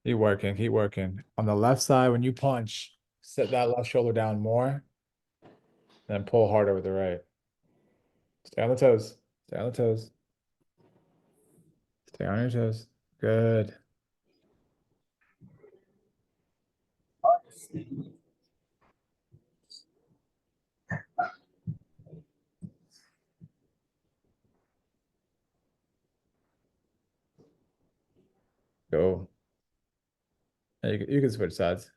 Keep working, keep working. On the left side, when you punch, set that left shoulder down more, then pull harder with the right. Stay on the toes. Stay on the toes. Stay on your toes. Good. Go. You can switch sides.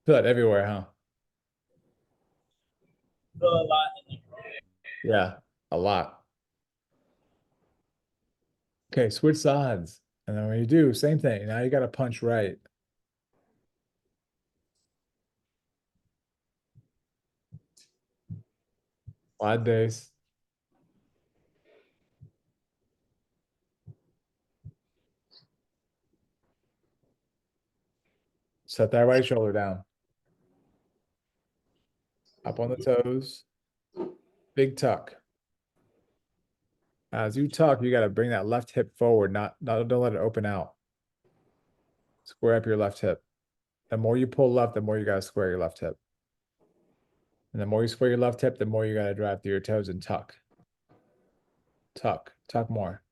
Feel that everywhere, huh? Feel a lot in Yeah, a lot. Okay, switch sides. And then when you do, same thing. Now you got to punch right. Wide base. Set that right shoulder down. Up on the toes. Big tuck. As you tuck, you got to bring that left hip forward, not don't let it open out. Square up your left hip. The more you pull left, the more you got to square your left hip. And the more you square your left hip, the more you got to drive through your toes and tuck. Tuck, tuck more.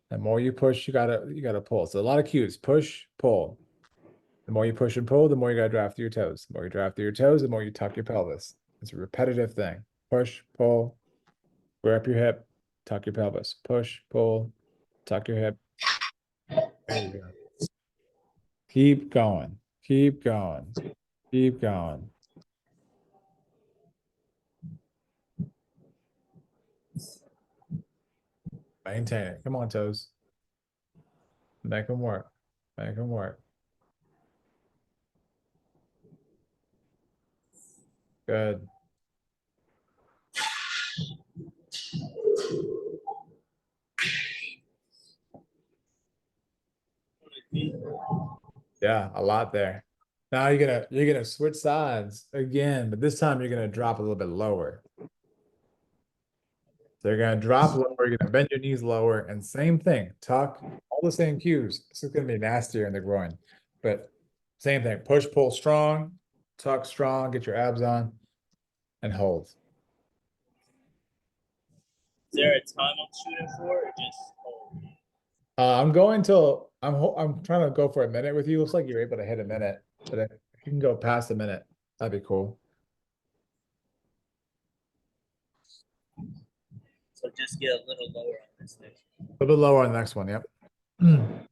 The more you push, you gotta pull. So a lot of cues. Push, pull. The more you push and pull, the more you gotta drive through your toes. The more you drive through your toes, the more you tuck your pelvis. It's a repetitive thing. Push, pull, square up your hip, tuck your pelvis. Push, pull, tuck your hip. There you go. Keep going. Keep going. Keep going. Maintain it. Come on, toes. Make them work. Make them work. Good. Yeah, a lot there. Now you're gonna switch sides again, but this time you're gonna drop a little bit lower. So you're gonna drop lower, you're gonna bend your knees lower, and same thing, tuck, all the same cues. This is gonna be nastier in the groin, but same thing. Push, pull strong, tuck strong, get your abs on, and hold. Is there a time I'm shooting for, or just I'm going till I'm trying to go for a minute with you. Looks like you're able to hit a minute, but if you can go past a minute, that'd be cool. so just get a little lower on this thing? A little bit lower on the next one. Yep.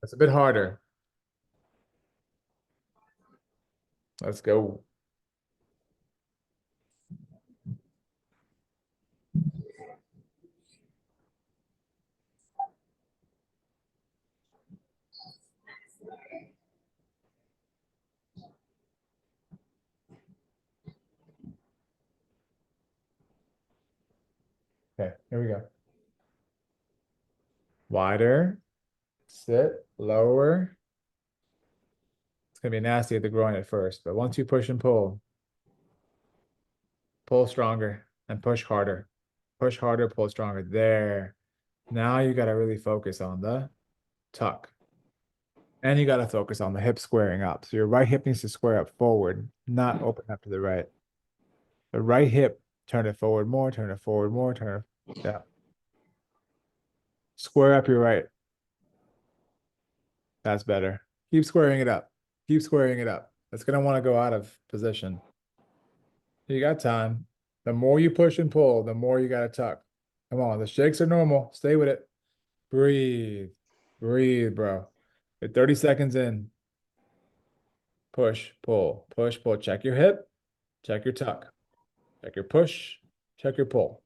It's a bit harder. Let's go. Okay, here we go. Wider, sit, lower. It's gonna be nasty at the groin at first, but once you push and pull, pull stronger and push harder. Push harder, pull stronger. There. Now you gotta really focus on the tuck. And you gotta focus on the hip squaring up. So your right hip needs to square up forward, not open up to the right. The right hip, turn it forward more, turn it forward more, turn it, yeah. Square up your right. That's better. Keep squaring it up. Keep squaring it up. It's gonna want to go out of position. You got time. The more you push and pull, the more you gotta tuck. Come on, the shakes are normal. Stay with it. Breathe. Breathe, bro. You're 30 seconds in. Push, pull, push, pull. Check your hip. Check your tuck. Check your push. Check your pull.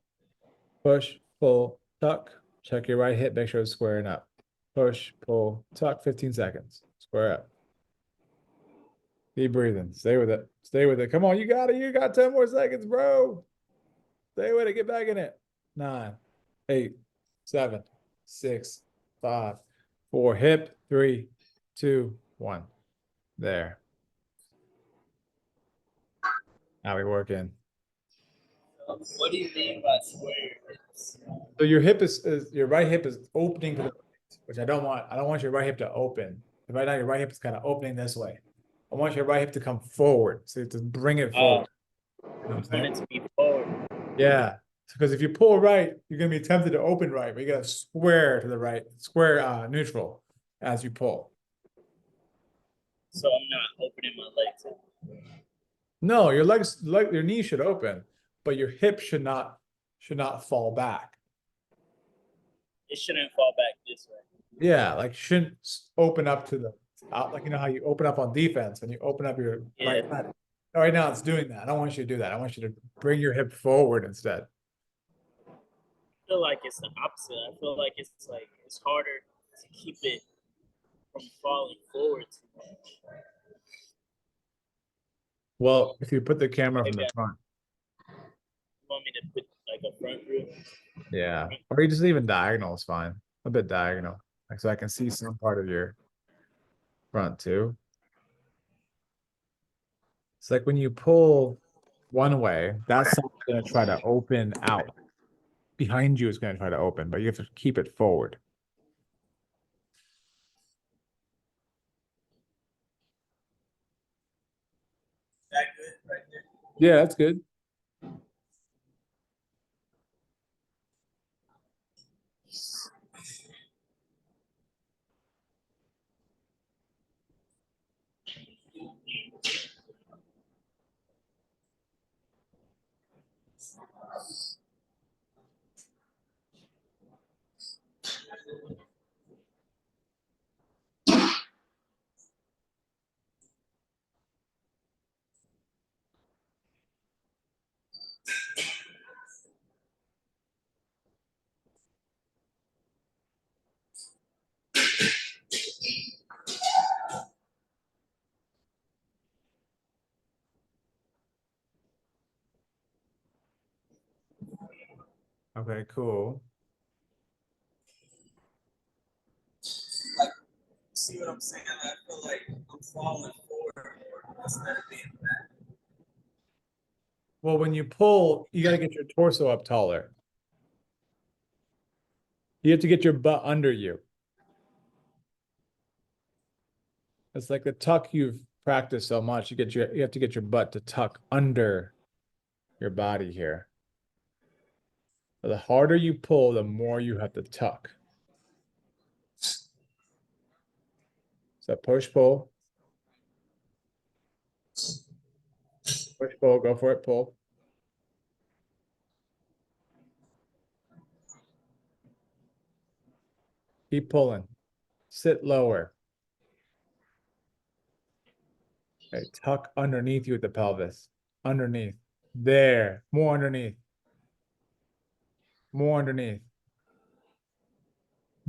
Push, pull, tuck. Check your right hip. Make sure it's squaring up. Push, pull, tuck. 15 seconds. Square up. Keep breathing. Stay with it. Stay with it. Come on, you got it. You got 10 more seconds, bro. Stay with it. Get back in it. 9, 8, 7, 6, 5, 4. Hip. 3, 2, 1. There. How we working? What do you mean by square hips? So your hip is your right hip is opening to the right, which I don't want. I don't want your right hip to open. Right now, your right hip is kind of opening this way. I want your right hip to come forward, so to bring it Oh, forward. You know what I'm want saying? it to be forward. Yeah. Because if you pull right, you're gonna be tempted to open right, but you gotta square to the right, square neutral as you pull. So I'm not opening my legs. No, your legs, your knee should open, but your hip should not fall back. It shouldn't fall back this way. Yeah, like shouldn't open up to the out, like you know how you open up on defense when you open up your right Yeah. leg. Right now it's doing that. I don't want you to do that. I want you to bring your hip forward instead. I feel like it's the opposite. I feel like it's harder to keep it from falling forward too much. Well, if you put the camera from Maybe the I front, want me to put like a front group. yeah, or you just even diagonal is fine. A bit diagonal, like so I can see some part of your front too. It's like when you pull one way, that's going to try to open out. Behind you is going to try to open, but you have to keep it forward. That good right there. Yeah, that's good. Okay, cool. See what I'm saying? I feel like I'm falling forward instead of being back. Well, when you pull, you got to get your torso up taller. You have to get your butt under you. It's like the tuck you've practiced so much. You have to get your butt to tuck under your body here. So the harder you pull, the more you have to tuck. So push, pull, push, pull, go for it, pull. Keep pulling. Sit lower. Okay, tuck underneath you with the pelvis. Underneath. There. More underneath. More underneath.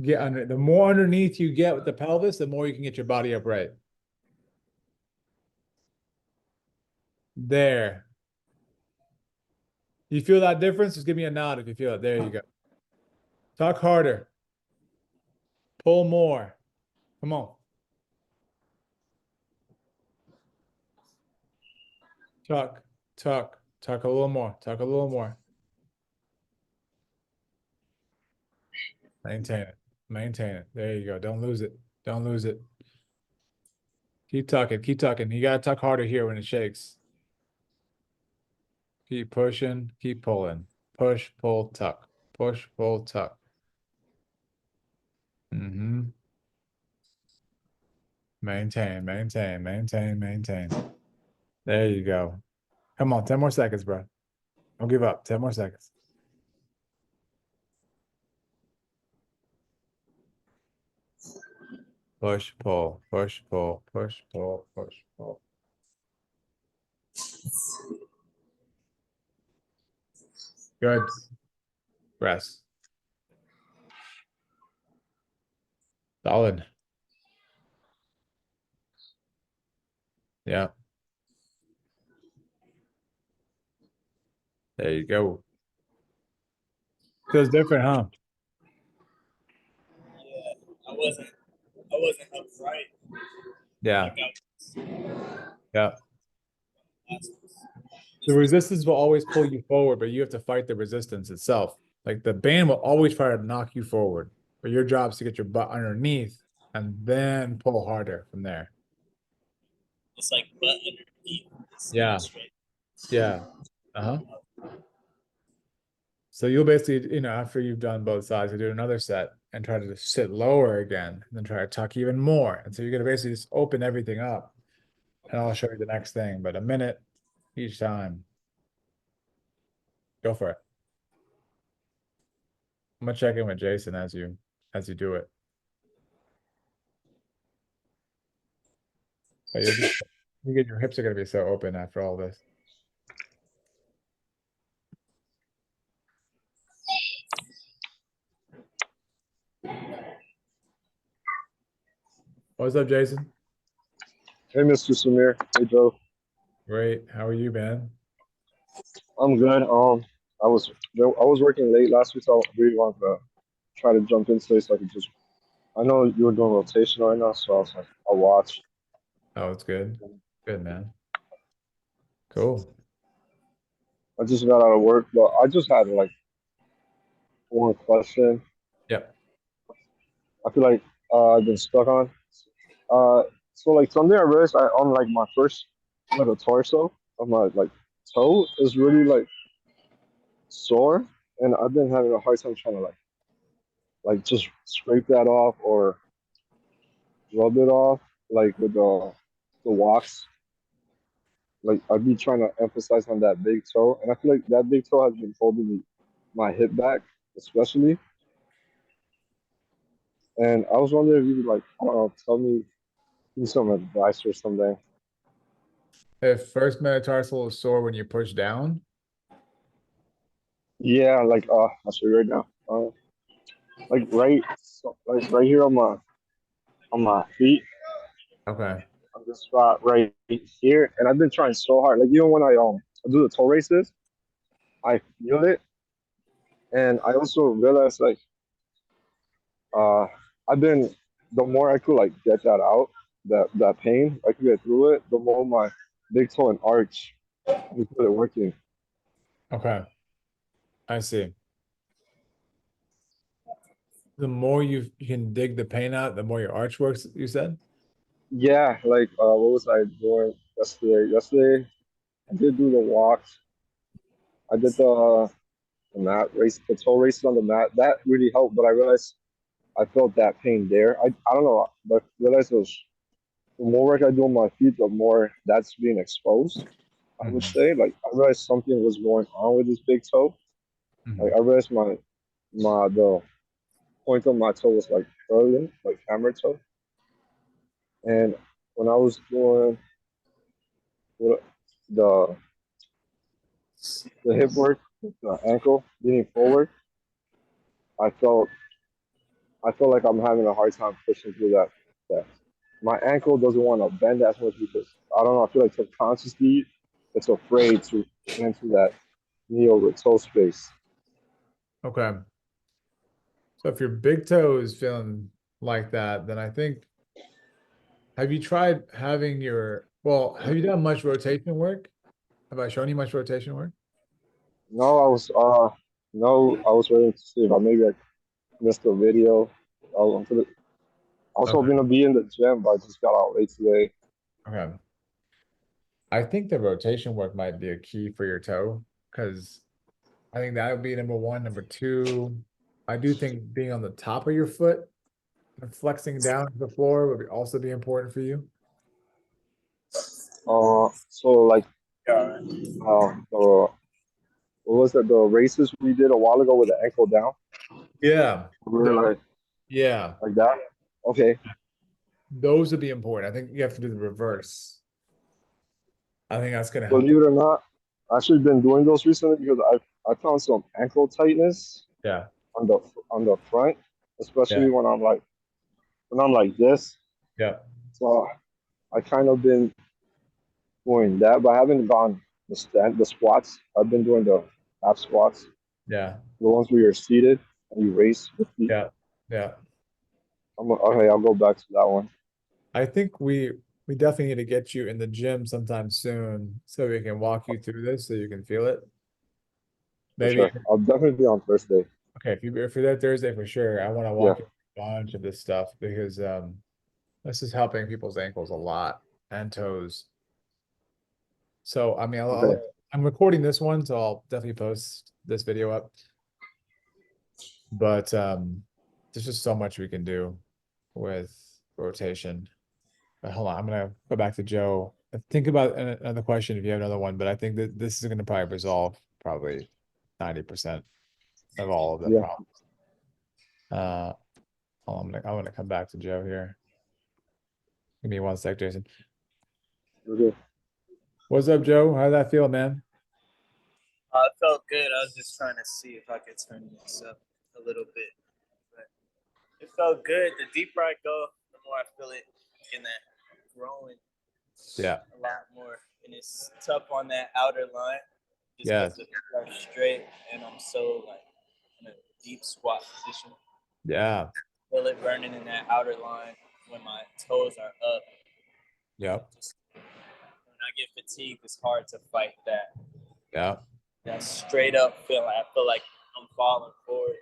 Get under. The more underneath you get with the pelvis, the more you can get your body upright. There. You feel that difference? Just give me a nod if you feel it. There you go. Tuck harder. Pull more. Come on. Tuck, tuck, tuck a little more. Tuck a little more. Maintain it. Maintain it. There you go. Don't lose it. Don't lose it. Keep tucking. Keep tucking. You gotta tuck harder here when it shakes. Keep pushing. Keep pulling. Push, pull, tuck. Push, pull, tuck. Mm-hmm. Maintain, maintain, maintain, maintain. There you go. Come on, 10 more seconds, bro. Don't give up. 10 more seconds. Push, pull, push, pull, push, pull, push, pull. Good. Rest. Solid. Yeah. There you go. Feels different, huh? Yeah, I wasn't upright Yeah. like I was Yeah. last week. The resistance will always pull you forward, but you have to fight the resistance itself. Like the band will always try to knock you forward, but your job is to get your butt underneath and then pull harder from there. It's like butt underneath. It's not Yeah, straight. yeah. Uh-huh. So you'll basically, after you've done both sides, you do another set and try to just sit lower again, and then try to tuck even more. And so you're gonna basically just open everything up. And I'll show you the next thing, but a minute each time. Go for it. I'm gonna check in with Jason as you do it. But you get your hips are gonna be so open after all this. What's up, Jason? Hey, Mr. Samir. Hey, Joe. Great. How are you, man? I'm good. I was working late last week, so I really wanted to try to jump into it so I could just. I know you were doing rotation right now, so I was like, I'll watch. Oh, it's good. Good, man. Cool. I just got out of work, but I just had like one question. Yep. I feel like I've been stuck on. Uh, so like Sunday I realized on like my first like the torso of my like toe is really like sore, and I've been having a hard time trying to like just scrape that off or rub it off like with the wax. Like I'd be trying to emphasize on that big toe, and I feel like that big toe has been holding my hip back, especially. And I was wondering if you could like I don't know, tell me give me some advice or something. If first metatarsal is sore when you push down, Yeah, like I'll show you right now. Like like right here on my feet, okay. on this spot right here, and I've been trying so hard. Like even when I do the toe races, I feel it, and I also realize like uh, I've been the more I could like get that out, that pain, I could get through it. The more my big toe and arch, we put it working. Okay. I see. The more you can dig the pain out, the more your arch works, you said? Yeah, like what was I doing yesterday? Yesterday I did do the walks. I did the mat race, the toe races on the mat. That really helped, but I realized I felt that pain there. I don't know, but I realized it was the more work I do on my feet, the more that's being exposed. I would Hmm. say, like I realized something was going on with this big toe. Like Hmm. I realized my the point of my toe was like curling, like hammer toe. And when I was doing the the the hip work, the ankle leaning forward, I felt I feel like I'm having a hard time pushing through that. My ankle doesn't want to bend as much because I don't know. I feel like subconsciously it's afraid to get into that knee over toe space. Okay. So if your big toe is feeling like that, then I think have you tried having have you done much rotation work? Have I shown you much rotation work? No, I was waiting to see if I maybe I missed a video. I was, I was Okay. hoping to be in the gym, but I just got out late today. Okay. I think the rotation work might be a key for your toe because I think that would be number one. Number two, I do think being on the top of your foot and flexing down to the floor would also be important for you. So like the what was that? The races we did a while ago with the ankle down. Yeah. We were Yeah. like that. Okay. Those would be important. I think you have to do the reverse. I think that's going to help. Believe it or not, I've actually been doing those recently because I found some ankle tightness Yeah. on the front, Yeah. especially when I'm like this. Yeah. So I kind of been doing that, but I haven't gone the squats. I've been doing the half squats, Yeah. the ones where you're seated and you raise your feet. Yeah. Yeah. Okay, I'll go back to that one. I think we we definitely need to get you in the gym sometime soon so we can walk you through this so you can feel it. For Maybe sure. I'll definitely be on Thursday. okay, if you're there Thursday for sure, I want to Yeah. walk you through a bunch of this stuff because this is helping people's ankles a lot and toes. So I mean, Okay. I'm recording this one, so I'll definitely post this video up. But there's just so much we can do with rotation. But hold on, I'm gonna go back to Joe. Think about another question if you have another one, but I think that this is gonna probably resolve probably 90% of all of the Yeah. problems. Hold on, I'm gonna come back to Joe here. Give me one sec, Jason. Okay. What's up, Joe? How'd that feel, man? It felt good. I was just trying to see if I could turn this up a little bit. But it felt good. The deeper I go, the more I feel it in that growing Yeah. a lot more. And it's tough on that outer line just Yeah. because the feet are straight and I'm so like in a deep squat position. Yeah. Feel it burning in that outer line when my toes are up. Yep. Just when I get fatigued, it's hard to fight that Yeah. straight up feeling. I feel like I'm falling forward.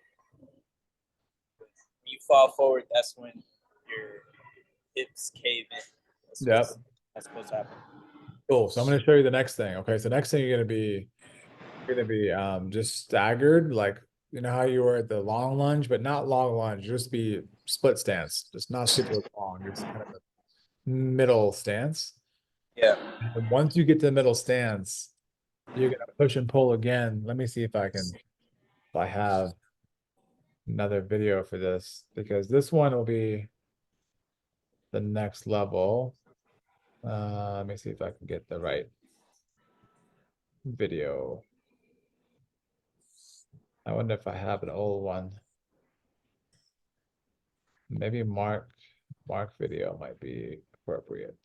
When you fall forward, that's when your hips cave in. Yep. That's supposed to happen. Cool. So I'm gonna show you the next thing. Okay. So next thing you're gonna be just staggered, like you know how you were at the long lunge, but not long lunge, just be split stance, just not super long, just kind of a middle stance. Yeah. And once you get to the middle stance, you're gonna push and pull again. Let me see if I have another video for this because this one will be the next level. Let me see if I can get the right video. I wonder if I have an old one. Maybe Mark video might be appropriate.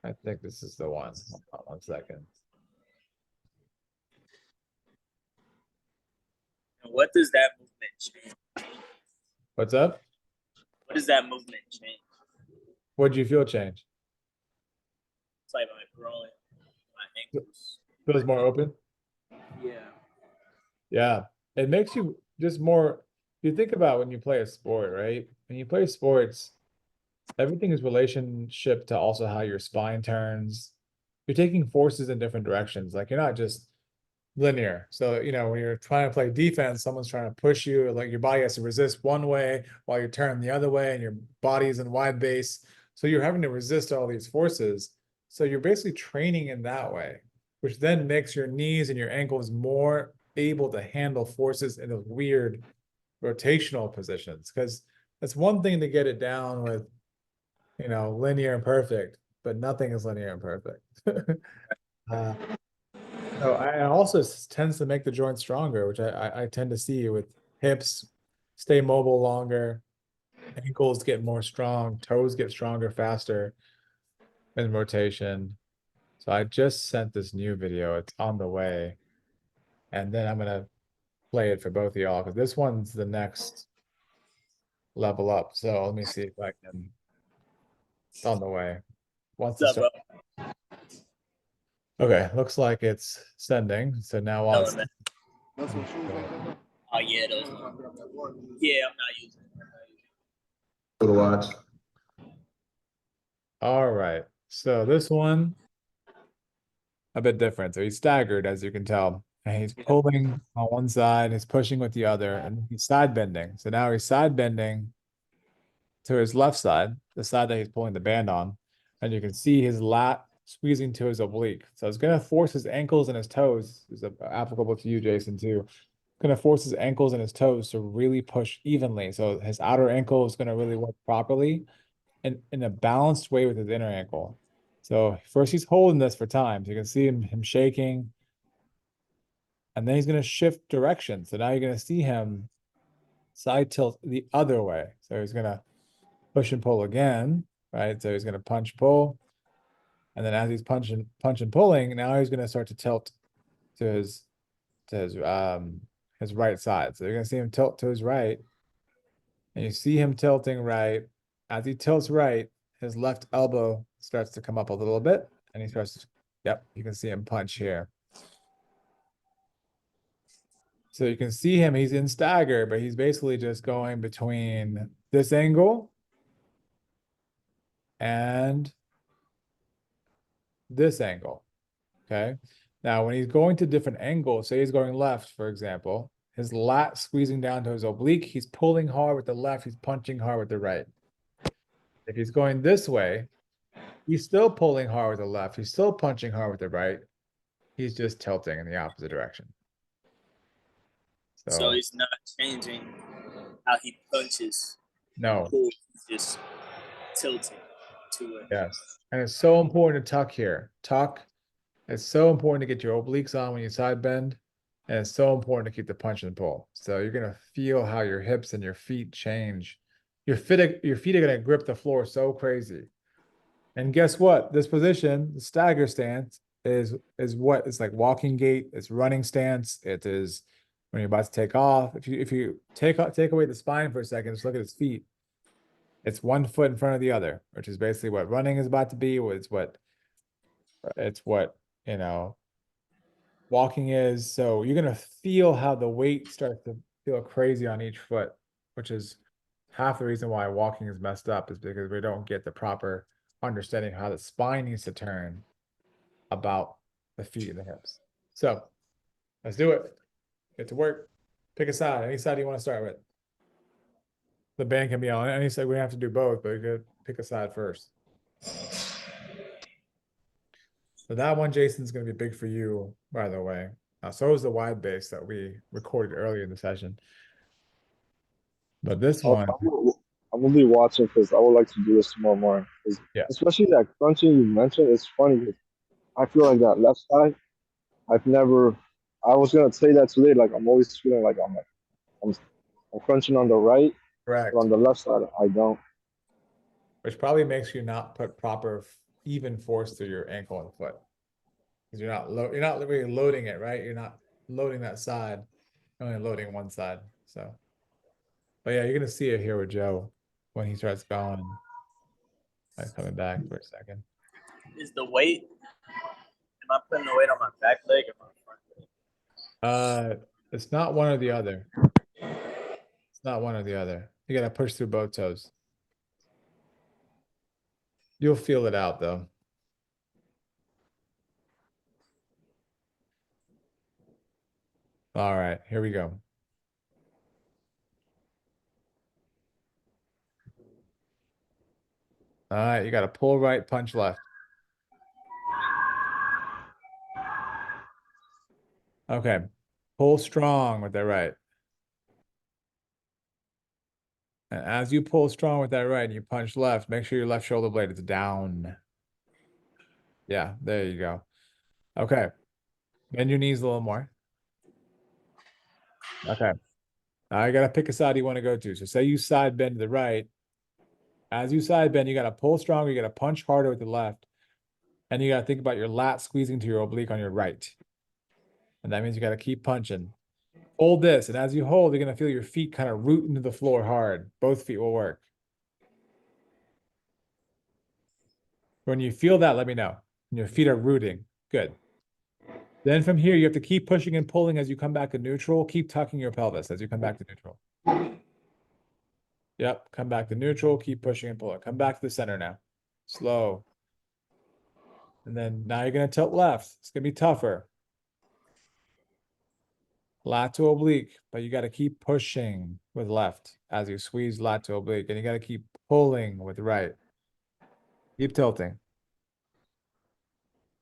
I think this is the one. Hold on one second. And what does that movement change? What's up? What does that movement change? What'd you feel change? It's like my growing, my ankles. Feels more open? Yeah. Yeah. It makes you just more, you think about when you play a sport, right? When you play sports, everything is relationship to also how your spine turns. You're taking forces in different directions. Like you're not just linear. So, you know, when you're trying to play defense, someone's trying to push you, like your body has to resist one way while you're turning the other way, and your body's in wide base. So you're having to resist all these forces. So you're basically training in that way, which then makes your knees and your ankles more able to handle forces in those weird rotational positions. Because it's one thing to get it down with, you know, linear and perfect, but nothing is linear and perfect. uh, so I also tends to make the joint stronger, which I tend to see with hips stay mobile longer, ankles get more strong, toes get stronger faster in rotation. So I just sent this new video. It's on the way. And then I'm gonna play it for both of y'all because this one's the next level up. So let me see if I can. It's on the way. Once it What's up, starts. bro? Okay, looks like it's sending. So now while it's Oh yeah, those. Yeah, I'm not using it. to watch. All right. So this one a bit different. So he's staggered, as you can tell. And he's pulling on one side, he's pushing with the other, and he's side bending. So now he's side bending to his left side, the side that he's pulling the band on. And you can see his lat squeezing to his oblique. So it's going to force his ankles and his toes, is applicable to you, Jason, too. Going to force his ankles and his toes to really push evenly. So his outer ankle is going to really work properly and in a balanced way with his inner ankle. So first he's holding this for time. So you can see him shaking. And then he's going to shift direction. So now you're going to see him side tilt the other way. So he's going to push and pull again, right? So he's going to punch, pull. And then as he's punch and pulling, now he's going to start to tilt to his his right side. So you're gonna see him tilt to his right, and you see him tilting right. As he tilts right, his left elbow starts to come up a little bit, and he starts to, yep, you can see him punch here. So you can see him, he's in stagger, but he's basically just going between this angle and this angle. Okay. Now, when he's going to different angles, say he's going left, for example, his lat squeezing down to his oblique, he's pulling hard with the left, he's punching hard with the right. If he's going this way, he's still pulling hard with the left, he's still punching hard with the right. He's just tilting in the opposite direction. So So, he's not changing how he punches. no, He's just tilting to it. yes. And it's so important to tuck here. Tuck. It's so important to get your obliques on when you side bend. And it's so important to keep the punch and pull. So you're gonna feel how your hips and your feet change. Your feet are gonna grip the floor so crazy. And guess what? This position, the stagger stance, is what it's like walking gait, it's running stance, it is when you're about to take off. If you take away the spine for a second, just look at his feet. It's one foot in front of the other, which is basically what running is about to be. It's what you know walking is. So you're gonna feel how the weight starts to feel crazy on each foot, which is half the reason why walking is messed up, is because we don't get the proper understanding how the spine needs to turn about the feet and the hips. So let's do it. Get to work. Pick a side. Any side you want to start with. The band can be on any side. We have to do both, but you could pick a side first. So that one, Jason's going to be big for you, by the way. So is the wide base that we recorded earlier in the session. But this one, I'm gonna be watching because I would like to do this tomorrow morning. 'Cause yeah, especially that crunching you mentioned, it's funny 'cause I feel like that left side. I've never. I was gonna say that today. Like I'm always feeling like I'm, I'm crunching on the right, but correct. on the left side I don't. Which probably makes you not put proper even force through your ankle and foot. Because you're not really loading it, right? You're not loading that side, you're only loading one side. So, but yeah, you're gonna see it here with Joe when he starts going, like coming back for a second. Is the weight? Am I putting the weight on my back leg or my front leg? It's not one or the other. It's not one or the other. You gotta push through both toes. You'll feel it out though. All right, here we go. All right, you gotta pull right, punch left. Okay, pull strong with that right. And as you pull strong with that right and you punch left, make sure your left shoulder blade is down. Yeah, there you go. Okay, bend your knees a little more. Okay, now you gotta pick a side you want to go to. So say you side bend to the right. As you side bend, you gotta pull stronger, you gotta punch harder with the left. And you gotta think about your lat squeezing to your oblique on your right. And that means you gotta keep punching. Hold this, and as you hold, you're gonna feel your feet kind of root into the floor hard. Both feet will work. When you feel that, let me know. And your feet are rooting. Good. Then from here, you have to keep pushing and pulling as you come back to neutral. Keep tucking your pelvis as you come back to neutral. Yep, come back to neutral. Keep pushing and pulling. Come back to the center now. Slow. And then now you're going to tilt left. It's going to be tougher. Lat to oblique, but you got to keep pushing with left as you squeeze lat to oblique. And you got to keep pulling with right. Keep tilting.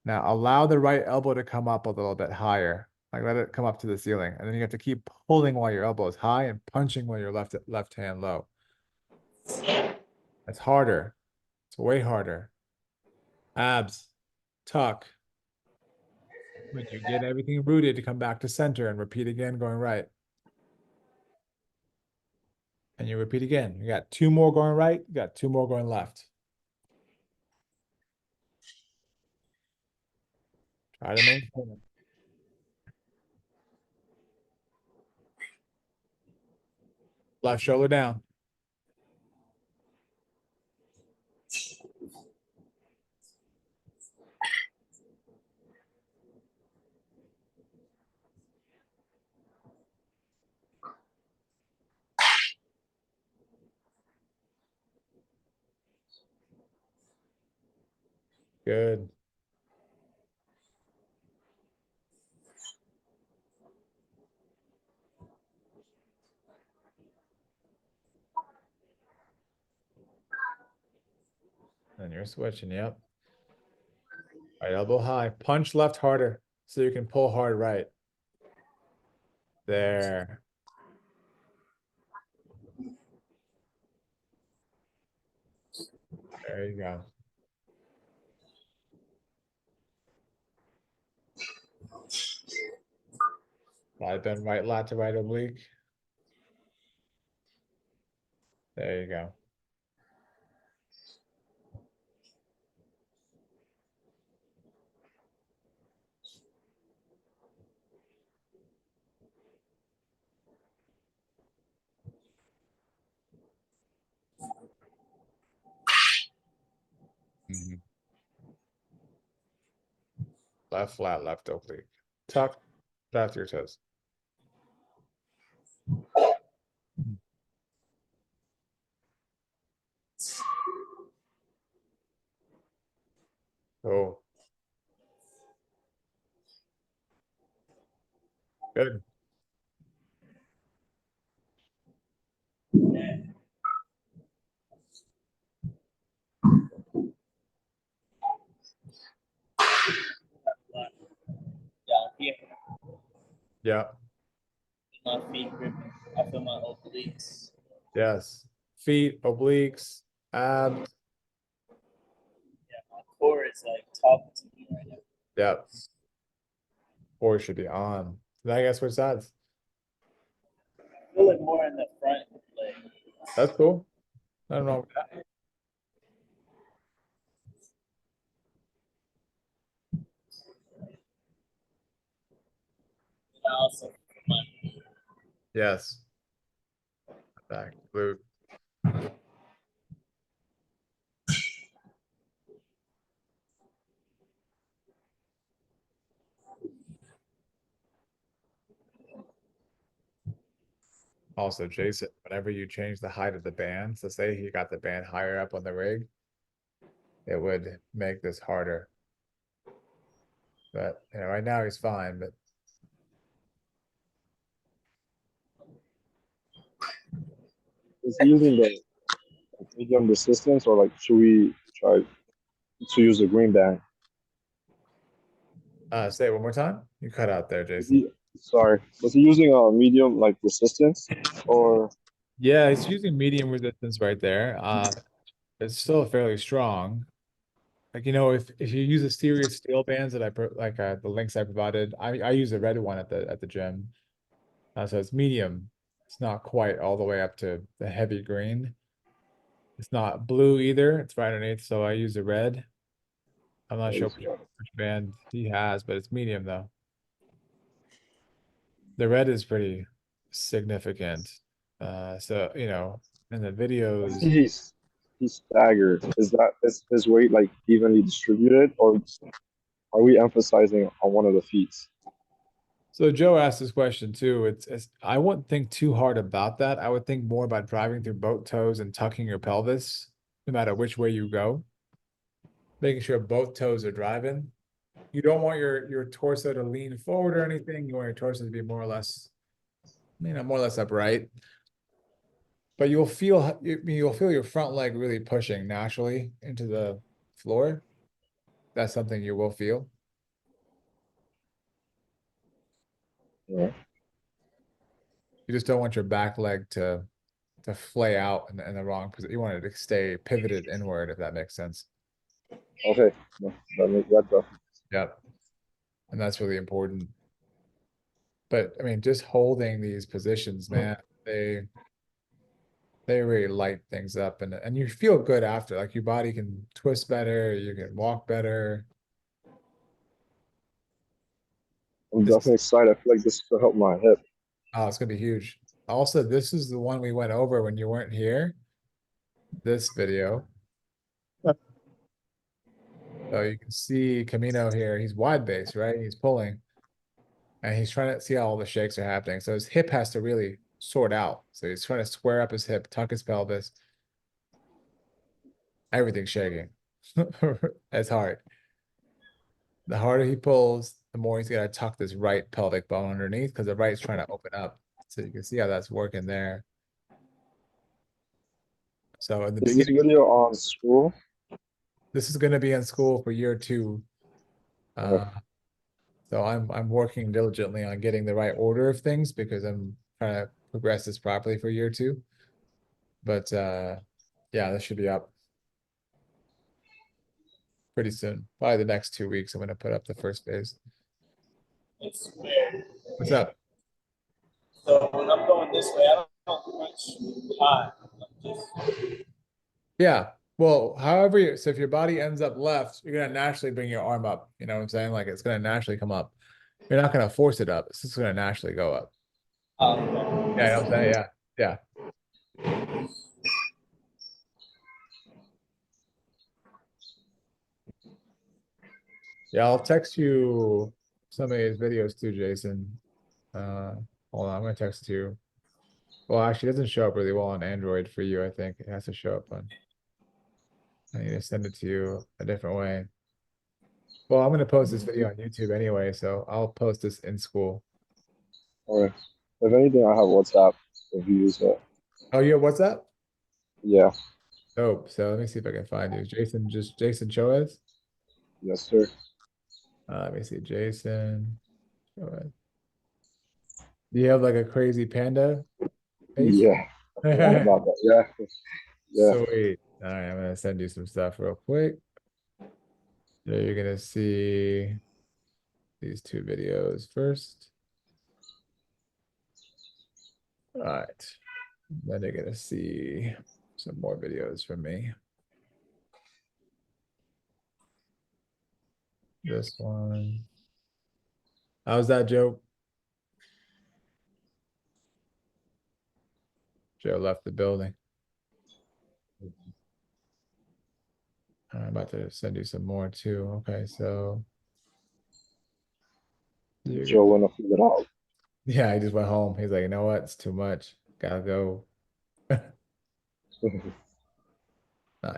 Now allow the right elbow to come up a little bit higher. Like let it come up to the ceiling. And then you have to keep pulling while your elbow is high and punching while your left hand low. It's harder. It's way harder. Abs, tuck. When you get everything rooted to come back to center and repeat again, going right. And you repeat again. You got two more going right, you got two more going left. Try to maintain it. Left shoulder down. Good. And you're switching, yep. Right elbow high. Punch left harder so you can pull hard right. There. There you go. Side bend right lat to right oblique. There you go. Mhm. Left flat, left oblique. Tuck, back to your toes. Oh, good. Down here, Yeah, my feet gripping. I feel my obliques. yes. Feet, obliques, abs. Yeah, my core is like talking to me right now. Yep. Or should be on. Then I guess which sides? I feel it more in the front leg. That's cool. I don't know. And I also feel my Yes. Back, glute. Also, Jason, whenever you change the height of the band, so say he got the band higher up on the rig, it would make this harder. But right now he's fine, but Is he using the medium resistance, or like should we try to use the green band? say it one more time. You cut out there, Is Jason. he, sorry, was he using a medium like resistance, or Yeah, he's using medium resistance right there. It's still fairly strong. Like if you use a serious steel bands that like the links I provided, I use a red one at the gym. So it's medium. It's not quite all the way up to the heavy green. It's not blue either. It's right underneath, so I use a red. I'm not sure which band he has, but it's medium though. The red is pretty significant. So in the I videos. see he's staggered. Is his weight like evenly distributed, or are we emphasizing on one of the feet? So Joe asked this question too. It's I wouldn't think too hard about that. I would think more about driving through both toes and tucking your pelvis, no matter which way you go, making sure both toes are driving. You don't want your torso to lean forward or anything. You want your torso to be more or less, more or less upright. But you'll feel your front leg really pushing naturally into the floor. That's something you will feel. Yeah. You just don't want your back leg to flay out in the wrong position. You want it to stay pivoted inward, if that makes sense. Okay. No, that does. Yep. And that's really important. But I mean, just holding these positions, man, they really light things up and you feel good after. Like your body can twist better, you can walk better. I'm This definitely excited. I feel like this could help my hip. oh, it's gonna be huge. Also, this is the one we went over when you weren't here. This video. So you can see Camino here. He's wide base, right? He's pulling. And he's trying to see how all the shakes are happening. So his hip has to really sort out. So he's trying to square up his hip, tuck his pelvis. Everything's shaking. It's hard. The harder he pulls, the more he's got to tuck this right pelvic bone underneath because the right's trying to open up. So you can see how that's working there. So in the Is this beginning, video on school? this is going to be in school for year 2. Okay. So I'm working diligently on getting the right order of things because I'm trying to progress this properly for year 2. But yeah, this should be up pretty soon. Probably the next 2 weeks. I'm going to put up the first phase. It's weird. What's up? So when I'm going this way, I don't punch high. I'm just Yeah. Well, however, so if your body ends up left, you're gonna naturally bring your arm up. You know what I'm saying? Like it's gonna naturally come up. You're not gonna force it up. It's just gonna naturally go up. Yeah, you know what I'm saying? Yeah. Yeah. Yeah, I'll text you some of these videos too, Jason. Uh, hold on, I'm gonna text you. Well, actually, it doesn't show up really well on Android for you, I think. It has to show up on. I need to send it to you a different way. Well, I'm gonna post this video on YouTube anyway, so I'll post this in school. Or if anything, I have WhatsApp if you use it. Oh, yeah, what's that? Yeah. Oh, so let me see if I can find you. Jason Choez. Yes, sir. Let me see, Jason Choez. Do you have like a crazy panda face? Yeah. I forgot about that. Yeah. Yeah. Sweet. All right, I'm gonna send you some stuff real quick. So you're gonna see these 2 videos first. All right. Then you're gonna see some more videos from me. This one. How's that, Joe? Joe left the building. I'm about to send you some more too. Okay, so Joe wanna figure it out. yeah, he just went home. He's like, you know what? It's too much. Gotta go. Nah,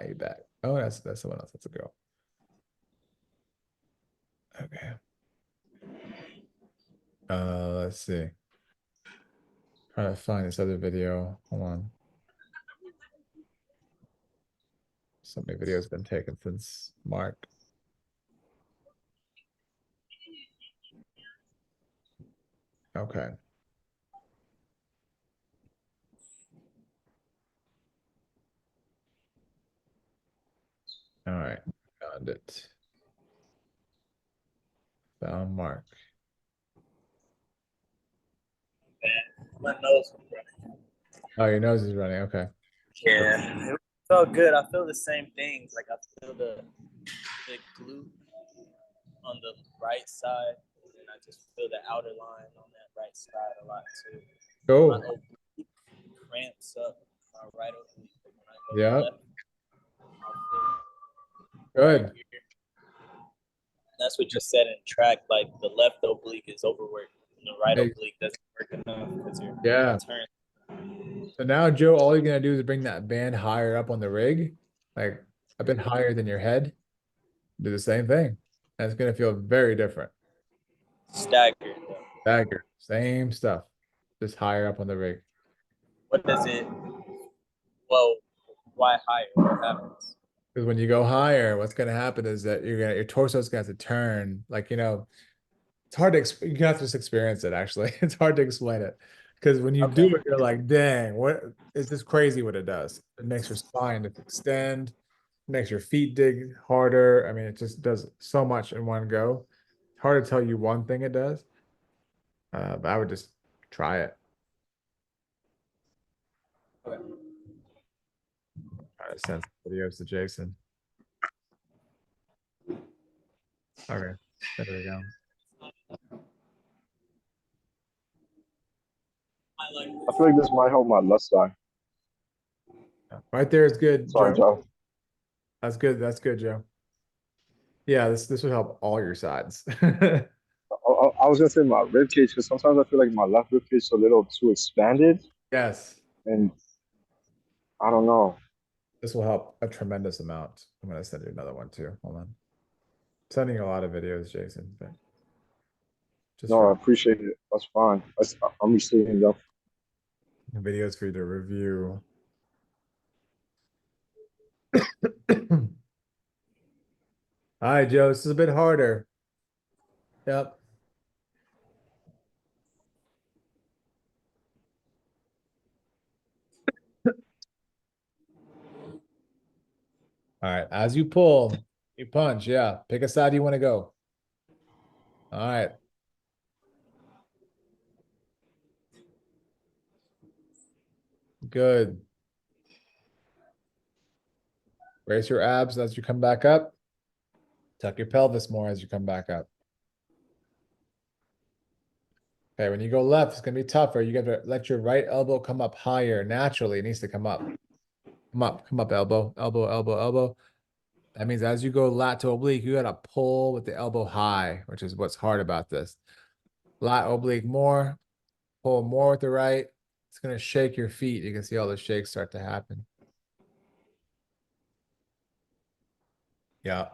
he back. Oh, that's someone else. That's a girl. Okay. Let's see. Trying to find this other video. Hold on. So many videos been taken since Mark. Okay. All right. Found it. Found Mark. my nose was running. Oh, your nose is running. Okay. Yeah, it felt good. I feel the same things. Like I feel the glute on the right side, and I just feel the outer line on that right side a lot too. My Cool. oblique cramps up my right oblique. When I go Yeah. left, I'll feel right Good. here. That's what you said in track. Like the left oblique is overworked, and the right Hey, oblique doesn't work enough because you're yeah. turning. So now, Joe, all you're gonna do is bring that band higher up on the rig, like a bit higher than your head. Do the same thing. And it's gonna feel very different. Staggered. Dagger, same stuff, just higher up on the rig. What does it? Well, why higher? What happens? Because when you go higher, what's gonna happen is that your torso is gonna have to turn. Like, it's hard to you have to just experience it actually. It's hard to explain it. Because when you do Okay. it, you're like, dang, what it's just crazy what it does. It makes your spine extend, makes your feet dig harder. I mean, it just does so much in one go. It's hard to tell you one thing it does. But I would just try it. Okay. Try to send some videos to Jason. Okay, there we go. I feel like this might help my left side. Right there is good, Sorry, Joe. Joe. That's good. That's good, Joe. Yeah, this would help all your sides. I was gonna say my rib cage because sometimes I feel like my left rib cage is a little too expanded, Yes, and I don't know. this will help a tremendous amount. I'm gonna send you another one too. Hold on. Sending you a lot of videos, Jason, but just No, I for appreciate it. That's fine. I'm receiving them. videos for you to review. All right, Joe, this is a bit harder. Yep. All right, as you pull, you punch. Yeah, pick a side you want to go. All right. Good. Brace your abs as you come back up. Tuck your pelvis more as you come back up. Okay, when you go left, it's gonna be tougher. You got to let your right elbow come up higher. Naturally, it needs to come up. Come up, elbow, elbow, elbow, elbow. That means as you go lat to oblique, you gotta pull with the elbow high, which is what's hard about this. Lat oblique more, pull more with the right. It's gonna shake your feet. You can see all the shakes start to happen. Yeah.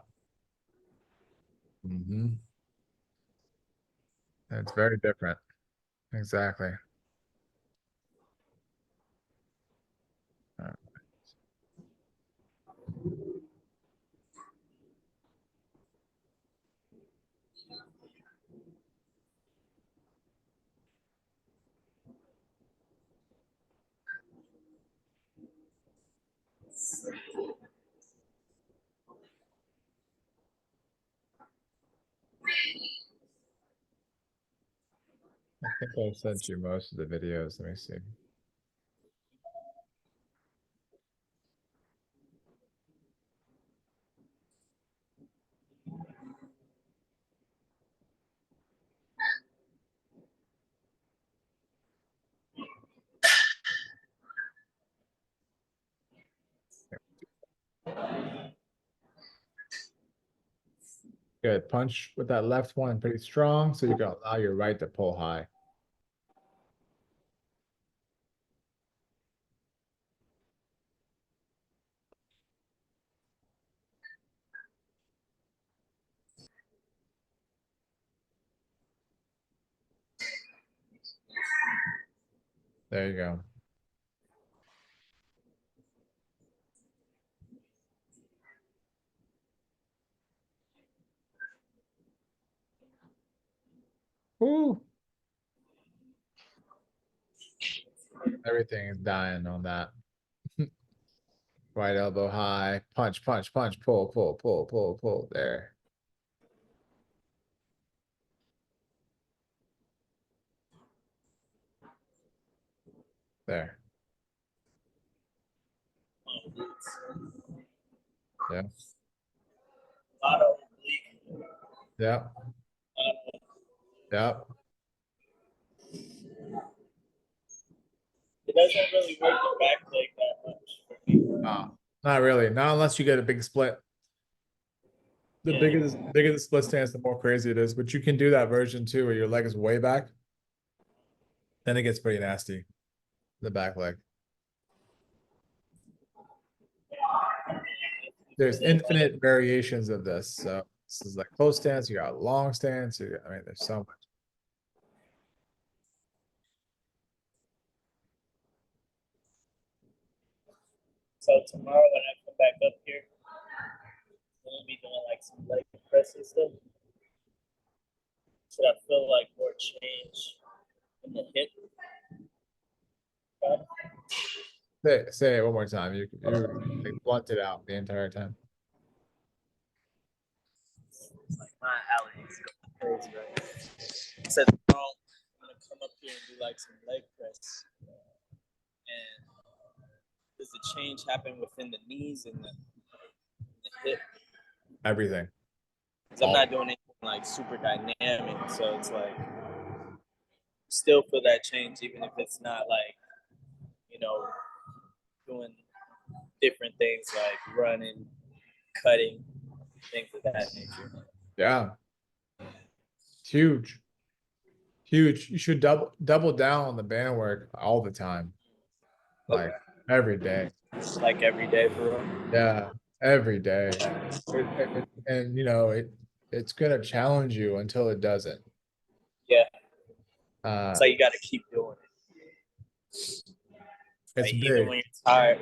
Mm-hmm. It's very different. Exactly. All right. I think I sent you most of the videos. Let me see. Good. Punch with that left one pretty strong, so you can allow your right to pull high. There you go. Woo! Everything is dying on that. Right elbow high. Punch, punch, punch. Pull, pull, pull, pull, pull. There. There. Yeah. Auto oblique. Yeah. Yeah. It doesn't really work the back leg that much for me. Not really. Not unless you get a big split. The Yeah. bigger the split stance, the more crazy it is. But you can do that version too, where your leg is way back. Then it gets pretty nasty. The back leg. There's infinite variations of this. So this is like close stance. You got long stance. I mean, there's so much. So tomorrow when I come back up here, I'm gonna be doing like some leg press and stuff. Should I feel like more change in the hip? Say it one more time. You like blunt it out the entire time. Like my allergies go crazy right now. Said tomorrow I'm gonna come up here and do like some leg press. And does the change happen within the knees and the hip? Everything. Because I'm not doing anything like super dynamic, so it's like still feel that change, even if it's not like, doing different things like running, cutting, things of that nature. Yeah. Huge. Huge. You should double down on the band work all the time. Like every day. Like every day, bro. Yeah. Every day. And it's gonna challenge you until it doesn't. Yeah. Uh It's like you got to keep doing it. it's Like even big. when you're tired.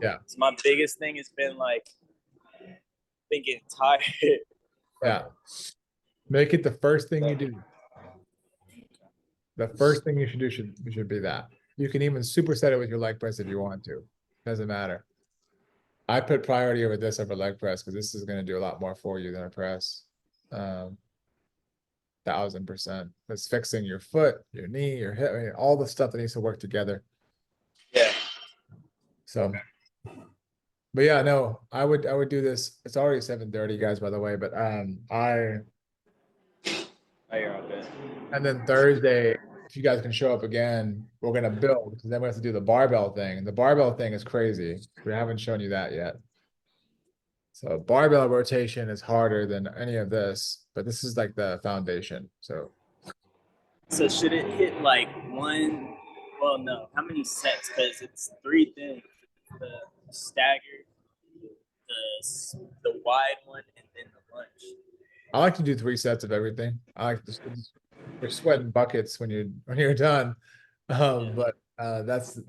Yeah. So my biggest thing has been like been getting tired from Yeah. it. Make it the first thing you do. The first thing you should do should be that. You can even superset it with your leg press if you want to. Doesn't matter. I put priority over this over leg press because this is going to do a lot more for you than a press. 1000%. It's fixing your foot, your knee, your hip, I mean, all the stuff that needs to work together. Yeah. So, but yeah, no, I would do this. It's already 7:30, guys, by the way, but Oh, you're all good. and then Thursday, if you guys can show up again, we're gonna build because then we have to do the barbell thing. And the barbell thing is crazy. We haven't shown you that yet. So barbell rotation is harder than any of this, but this is like the foundation. So should it hit like one? Well, no. How many sets? Because it's three things: the staggered, the wide one, and then the lunge. I like to do 3 sets of everything. I like to, you're sweating buckets when you're done. But that's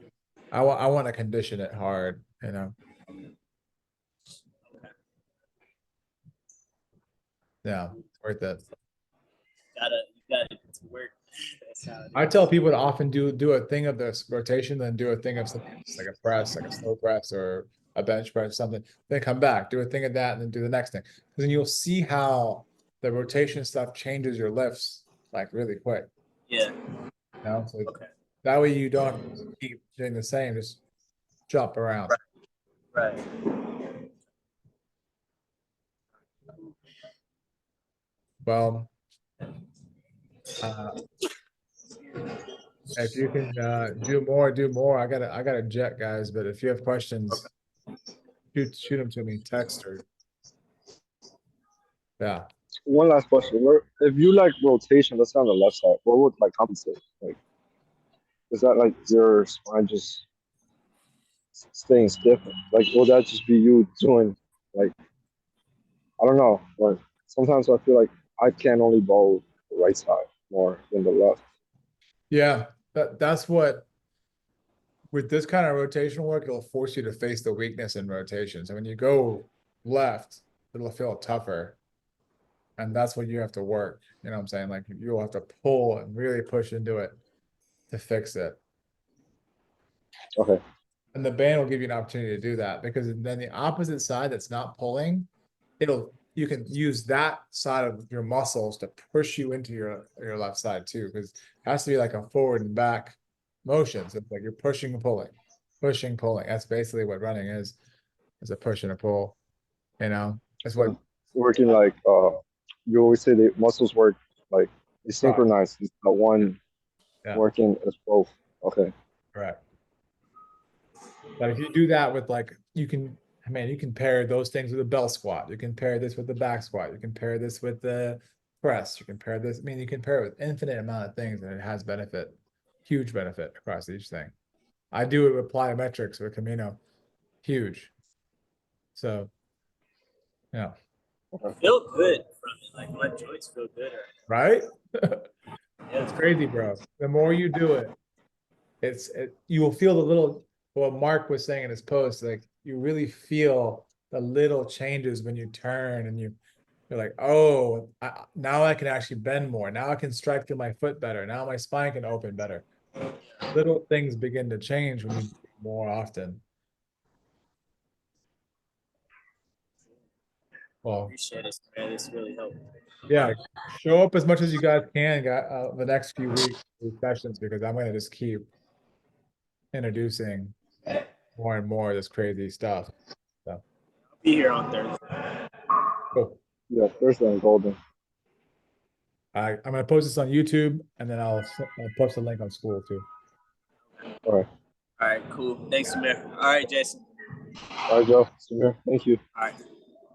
I want to condition it hard. Yeah, it's worth it. You gotta get to work. That's how it I is. tell people to often do a thing of this rotation, then do a thing of something else, like a press, like a slow press or a bench press, something. Then come back, do a thing of that, and then do the next thing. Because then you'll see how the rotation stuff changes your lifts like really quick. Yeah. So Okay. that way you don't have to keep doing the same, just jump around. Right. Well, if you can do more, do more. I got a jet, guys. But if you have questions, shoot them to me, text or yeah. One last question: Where, if you like rotation, let's say on the left side, what would like compensate? Like, is that like your spine just staying stiff? Like, will that just be you doing like I don't know? But sometimes I feel like I can only bowl the right side more than the left. Yeah, that's what with this kind of rotational work, it'll force you to face the weakness in rotation. So when you go left, it'll feel tougher. And that's what you have to work. You know what I'm saying? Like you'll have to pull and really push into it to fix it. Okay. And the band will give you an opportunity to do that because then the opposite side that's not pulling, you can use that side of your muscles to push you into your left side too, because it has to be like a forward and back motion. So it's like you're pushing and pulling, pushing, pulling. That's basically what running is a push and a pull. That's what So working like you always say the muscles work like they right. synchronize. It's not one Yeah, working as both. Okay. correct. But if you do that with you can pair those things with a bell squat. You can pair this with the back squat. You can pair this with the press. You can pair this. I mean, you can pair it with infinite amount of things, and it has benefit, huge benefit across each thing. I do it with plyometrics with Camino, huge. So, yeah, I feel good from it. Like my joints feel good right? Yeah. It's crazy, bro. The more you do it, you will feel the little what Mark was saying in his post, like you really feel the little changes when you turn and you're like, oh, now I can actually bend more. Now I can strike through my foot better. Now my spine can open better. Little things begin to change when you do it more often. Well, Appreciate it, man. This really helped. yeah, show up as much as you guys can, the next few weeks, these sessions, because I'm gonna just keep introducing more and more of this crazy stuff. So, I'll be here on Thursday. cool. Yeah, Thursday and Golden. I'm gonna post this on YouTube and then I'll post a link on school too. All right. All right, cool. Thanks, Samir. All right, Jason. All right, Joe. Samir, thank you. All right.